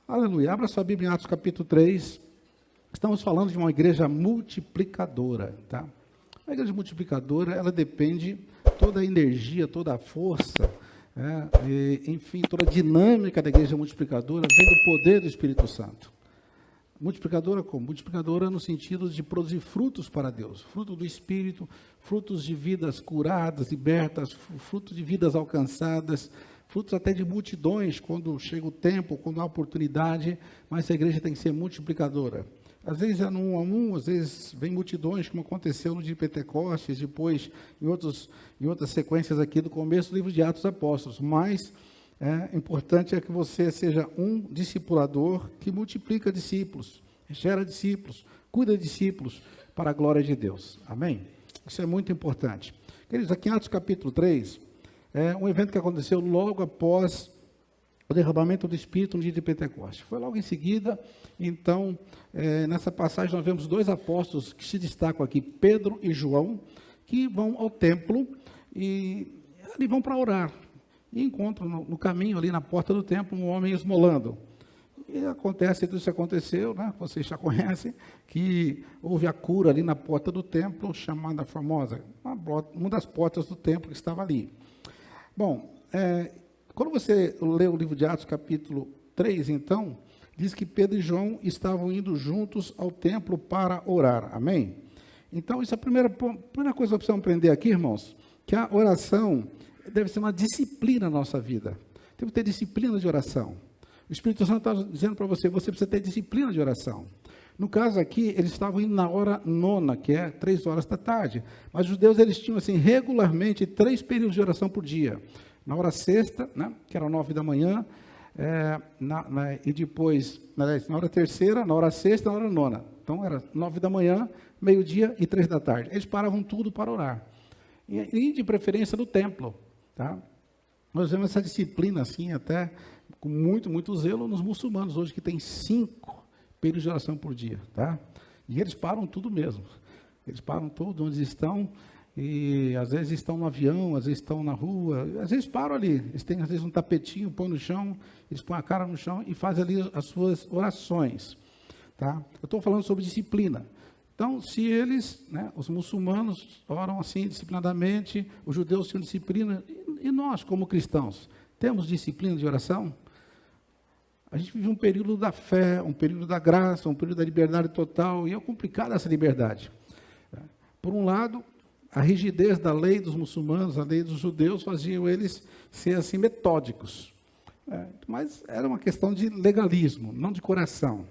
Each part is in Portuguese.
Aleluia. Abra sua Bíblia em Atos capítulo 3. Estamos falando de uma igreja multiplicadora, tá? A igreja multiplicadora, ela depende, toda a energia, toda a força, enfim, toda a dinâmica da igreja multiplicadora vem do poder do Espírito Santo. Multiplicadora como? Multiplicadora no sentido de produzir frutos para Deus, fruto do Espírito, frutos de vidas curadas, libertas, frutos de vidas alcançadas, frutos até de multidões, quando chega o tempo, quando há oportunidade, mas a igreja tem que ser multiplicadora. Às vezes é no um a um, às vezes vem multidões, como aconteceu no dia de Pentecostes, depois em outras sequências aqui do começo do livro de Atos Apóstolos, mas importante é que você seja um discipulador que multiplica discípulos, gera discípulos, cuida de discípulos para a glória de Deus. Amém? Isso é muito importante. Queridos, aqui em Atos capítulo 3, é um evento que aconteceu logo após o derramamento do Espírito no dia de Pentecostes. Foi logo em seguida, então, nessa passagem nós vemos dois apóstolos que se destacam aqui, Pedro e João, que vão ao templo e ali vão para orar. E encontram no caminho, ali na porta do templo, um homem esmolando. E acontece, tudo isso aconteceu, né? Vocês já conhecem, que houve a cura ali na porta do templo, chamada famosa, uma das portas do templo que estava ali. Bom, quando você lê o livro de Atos, capítulo 3, então, diz que Pedro e João estavam indo juntos ao templo para orar, amém? Então, isso é a primeira coisa que precisamos aprender aqui, irmãos, que a oração deve ser uma disciplina na nossa vida. Temos que ter disciplina de oração. O Espírito Santo está dizendo para você, você precisa ter disciplina de oração. No caso aqui, eles estavam indo na hora nona, que é 3 horas da tarde. Mas os judeus, eles tinham assim, regularmente 3 períodos de oração por dia. Na hora sexta, né, que era 9 da manhã, e depois, na hora terceira, na hora sexta, na hora nona. Então, era 9 da manhã, meio-dia e 3 da tarde. Eles paravam tudo para orar. E de preferência no templo. Tá? Nós vemos essa disciplina assim, até com muito zelo nos muçulmanos, hoje que tem 5 períodos de oração por dia. Tá? E eles param tudo mesmo. Eles param tudo onde estão, e às vezes estão no avião, às vezes estão na rua, às vezes param ali. Eles têm às vezes um tapetinho, põem no chão, eles põem a cara no chão e fazem ali as suas orações. Tá? Eu estou falando sobre disciplina. Então, se eles, os muçulmanos, oram assim disciplinadamente, os judeus tinham disciplina, e nós, como cristãos, temos disciplina de oração? A gente vive um período da fé, um período da graça, um período da liberdade total, e é complicada essa liberdade. Por um lado, a rigidez da lei dos muçulmanos, a lei dos judeus, faziam eles ser assim metódicos. Mas era uma questão de legalismo, não de coração.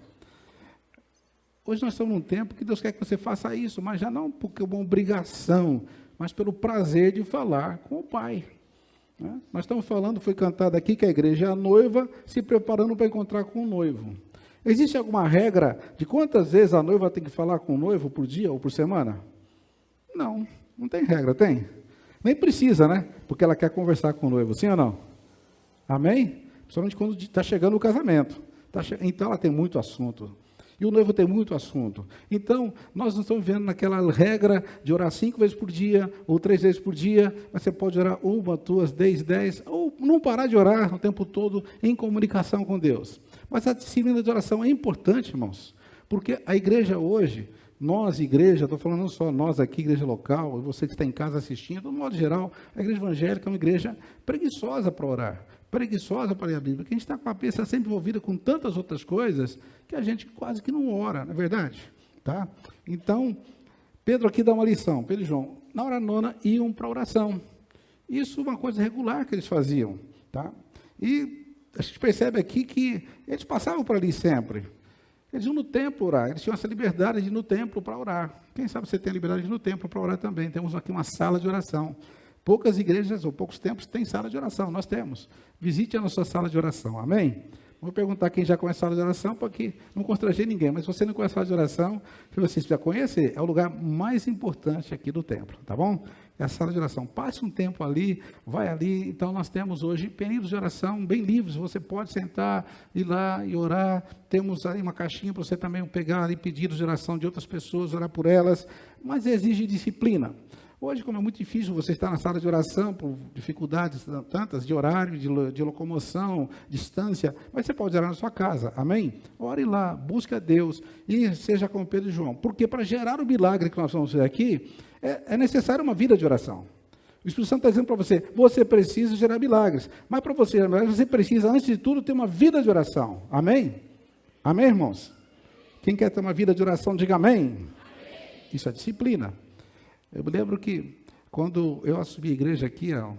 Hoje nós estamos num tempo que Deus quer que você faça isso, mas já não porque é uma obrigação, mas pelo prazer de falar com o Pai. Nós estamos falando, foi cantado aqui, que a igreja é a noiva se preparando para encontrar com o noivo. Existe alguma regra de quantas vezes a noiva tem que falar com o noivo por dia ou por semana? Não tem regra, tem? Nem precisa, né? Porque ela quer conversar com o noivo, sim ou não? Amém? Principalmente quando está chegando o casamento. Então ela tem muito assunto. E o noivo tem muito assunto. Então, nós não estamos vendo naquela regra de orar 5 vezes por dia, ou 3 vezes por dia, mas você pode orar 1, 2, 10, ou não parar de orar o tempo todo em comunicação com Deus. Mas a disciplina de oração é importante, irmãos, porque a igreja hoje, nós, igreja, estou falando não só nós aqui, igreja local, você que está em casa assistindo, no modo geral, a igreja evangélica é uma igreja preguiçosa para orar, preguiçosa para ler a Bíblia, que a gente está com a cabeça sempre envolvida com tantas outras coisas, que a gente quase que não ora, não é verdade? Tá? Então, Pedro aqui dá uma lição, Pedro e João, na hora nona iam para a oração. Isso é uma coisa regular que eles faziam. Tá? E a gente percebe aqui que eles passavam por ali sempre. Eles iam no templo orar, eles tinham essa liberdade de ir no templo para orar. Quem sabe você tem a liberdade de ir no templo para orar também. Temos aqui uma sala de oração. Poucas igrejas ou poucos templos têm sala de oração, nós temos. Visite a nossa sala de oração, amém? Vou perguntar quem já conhece a sala de oração, para que não constranger ninguém, mas se você não conhece a sala de oração, se você já conhecer, é o lugar mais importante aqui do templo, tá bom? É a sala de oração. Passe um tempo ali, vai ali. Então, nós temos hoje períodos de oração bem livres, você pode sentar, ir lá e orar. Temos aí uma caixinha para você também pegar ali pedidos de oração de outras pessoas, orar por elas, mas exige disciplina. Hoje, como é muito difícil você estar na sala de oração, por dificuldades tantas de horário, de locomoção, distância, mas você pode orar na sua casa, amém? Ore lá, busque a Deus e seja como Pedro e João. Porque para gerar o milagre que nós vamos ver aqui, é necessário uma vida de oração. O Espírito Santo está dizendo para você, você precisa gerar milagres. Mas para você gerar milagres, você precisa, antes de tudo, ter uma vida de oração. Amém? Amém, irmãos? Quem quer ter uma vida de oração, diga amém. Amém. Isso é disciplina. Eu me lembro que, quando eu assumi a igreja aqui, há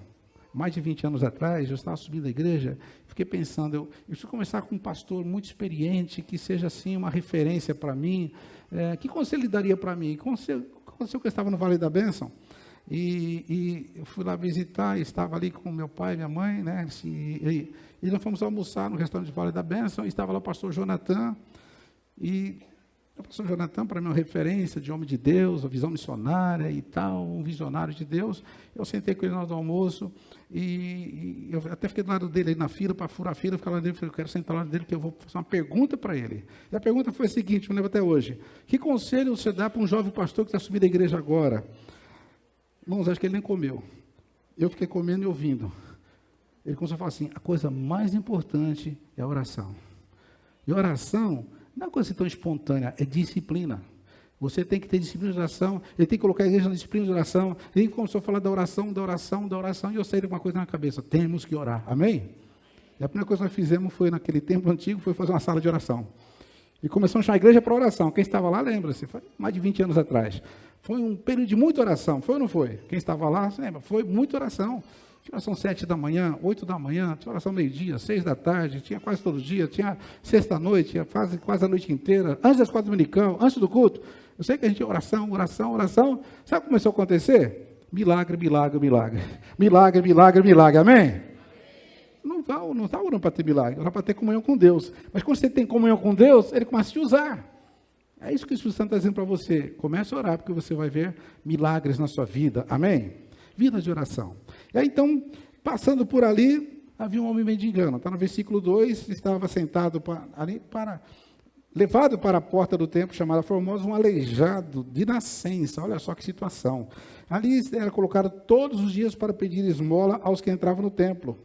mais de 20 anos atrás, eu estava subindo a igreja, fiquei pensando, eu preciso começar com um pastor muito experiente, que seja assim uma referência para mim. Que conselho ele daria para mim? Aconteceu que eu estava no Vale da Bênção, e eu fui lá visitar, estava ali com meu pai e minha mãe, né, e nós fomos almoçar no restaurante do Vale da Bênção, e estava lá o pastor Jonathan, e o pastor Jonathan, para mim, é uma referência de homem de Deus, uma visão missionária e tal, um visionário de Deus. Eu sentei com ele na hora do almoço, e eu até fiquei do lado dele aí na fila, para furar a fila, ficar lá dele, falei, eu quero sentar lá dele, porque eu vou fazer uma pergunta para ele. E a pergunta foi a seguinte, me lembro até hoje: que conselho você dá para um jovem pastor que está subindo a igreja agora? Irmãos, acho que ele nem comeu. Eu fiquei comendo e ouvindo. Ele começou a falar assim, a coisa mais importante é a oração. E a oração não é uma coisa tão espontânea, é disciplina. Você tem que ter disciplina de oração, ele tem que colocar a igreja na disciplina de oração. Ele começou a falar da oração, e eu saí de uma coisa na cabeça, temos que orar, amém? E a primeira coisa que nós fizemos foi, naquele tempo antigo, foi fazer uma sala de oração. E começamos a chamar a igreja para oração. Quem estava lá, lembra-se, foi mais de 20 anos atrás. Foi um período de muita oração, foi ou não foi? Quem estava lá, você lembra? Foi muita oração. Tinha oração 7 da manhã, 8 da manhã, tinha oração meio-dia, 6 da tarde, tinha quase todo dia, tinha sexta-noite, tinha quase a noite inteira, antes das 4 dominical, antes do culto. Eu sei que a gente oração. Sabe o que começou a acontecer? Milagre, amém? Não está orando para ter milagre, orando para ter comunhão com Deus. Mas quando você tem comunhão com Deus, Ele começa a te usar. É isso que o Espírito Santo está dizendo para você. Comece a orar, porque você vai ver milagres na sua vida, amém? Vida de oração. E aí, então, passando por ali, havia um homem mendigando. Está no versículo 2, estava sentado levado para a porta do templo, chamada Formosa, um aleijado de nascença. Olha só que situação. Ali era colocado todos os dias para pedir esmola aos que entravam no templo.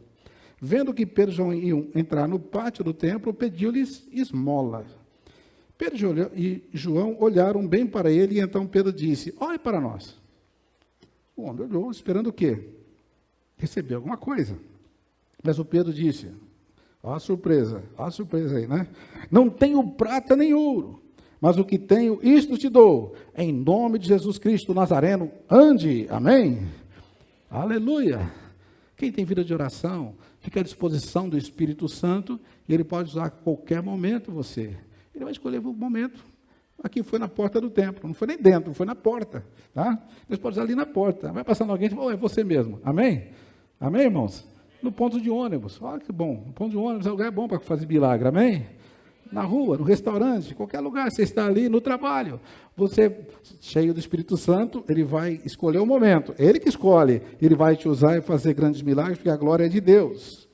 Vendo que Pedro e João iam entrar no pátio do templo, pediu-lhes esmola. Pedro e João olharam bem para ele, e então Pedro disse, olhe para nós. O homem olhou, esperando o quê? Receber alguma coisa. Mas o Pedro disse, olha a surpresa aí, né? Não tenho prata nem ouro, mas o que tenho, isto te dou. Em nome de Jesus Cristo Nazareno, ande, amém? Aleluia! Quem tem vida de oração, fica à disposição do Espírito Santo, e ele pode usar a qualquer momento você. Ele vai escolher o momento. Aqui foi na porta do templo, não foi nem dentro, foi na porta, tá? Deus pode usar ali na porta, vai passando alguém e fala, é você mesmo, amém? Amém, irmãos? No ponto de ônibus, olha que bom, no ponto de ônibus é um lugar bom para fazer milagre, amém? Na rua, no restaurante, qualquer lugar, você está ali no trabalho, você, cheio do Espírito Santo, ele vai escolher o momento, ele que escolhe, ele vai te usar e fazer grandes milagres, porque a glória é de Deus.